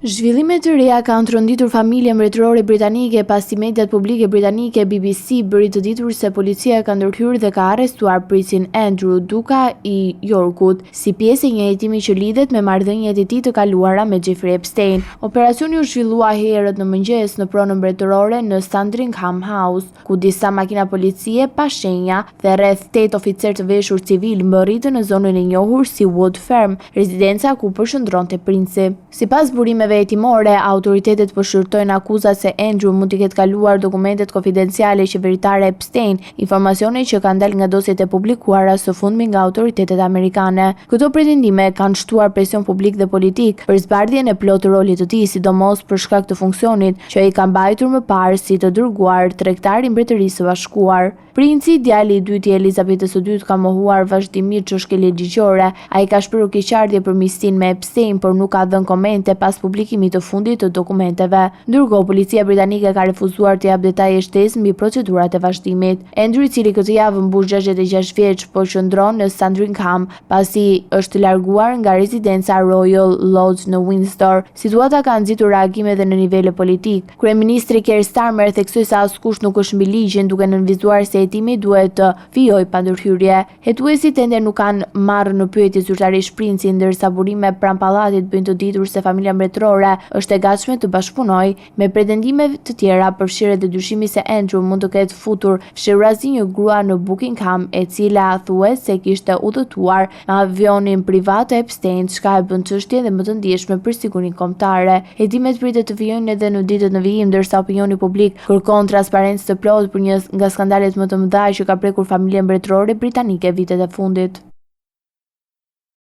Zhvillime të reja kanë tronditur familjen mbretërore britanike pasi mediat publike britanike BBC bëri të ditur se policia ka ndërhyrë dhe ka arrestuar princin Andrew, duka I Yorkut, si pjesë e një hetimi që lidhet me marrëdhëniet e tij të kaluara me Jeffrey Epstein. Operacioni u zhvillua herët në mëngjes në pronën mbretërore në Sandringham House, ku disa makina policie pa shenja dhe rreth 8 oficer të veshur civil mbërritën në zonën e njohur si Wood Farm, rezidenca ku përshëndronte princi. Sipas burimeve hetimore, autoritetet po shërtojnë akuzat se Andrew mund t'i ketë kaluar dokumentet konfidenciale qeveritare Epstein, informacione që kanë dalë nga dosjet e publikuara së fundmi nga autoritetet amerikane. Këto pretendime kanë shtuar presion publik dhe politik për zbardhjen e plotë të rolit të tij, sidomos për shkak të funksionit që ai ka mbajtur më parë si të dërguar tregtar I Mbretërisë së Bashkuar. Princi, djali I dytë I Elizabetës së dytë, ka mohuar vazhdimisht çështje ligjore. Ai ka shprehur keqardhje për miqësinë me Epstein, por nuk ka dhënë komente pas publikimit të fundit të dokumenteve. Ndërkohë, policia britanike ka refuzuar të japë detaje shtesë mbi procedurat e vazhdimit. Andrew, I cili këtë javë mbush 66 vjeç, po qëndron në Sandringham pasi është larguar nga rezidenca Royal Lodge në Windsor. Situata ka nxitur reagime edhe në nivel politik. Kryeministri Keir Starmer theksoi se askush nuk është mbi ligjin, duke nënvizuar se hetimi duhet të vijojë pa ndërhyrje. Hetuesit ende nuk kanë marrë në pyetje zyrtarisht princin, ndërsa burime pranë pallatit bëjnë të ditur se familja mbretërore është e gatshme të bashkëpunojë me pretendime të tjera, përfshirë edhe dyshimi se Andrew mund të ketë futur fshirazi një grua në Buckingham, e cila thuhet se kishte udhëtuar me avionin privat të Epstein, çka e bën çështjen edhe më të ndjeshme për sigurinë kombëtare. Hetimet pritet të vijojnë edhe në ditët në vijim, ndërsa opinioni publik kërkon transparencë të plotë për një nga skandalet më të mëdha që ka prekur familjen mbretërore britanike vitet e fundit.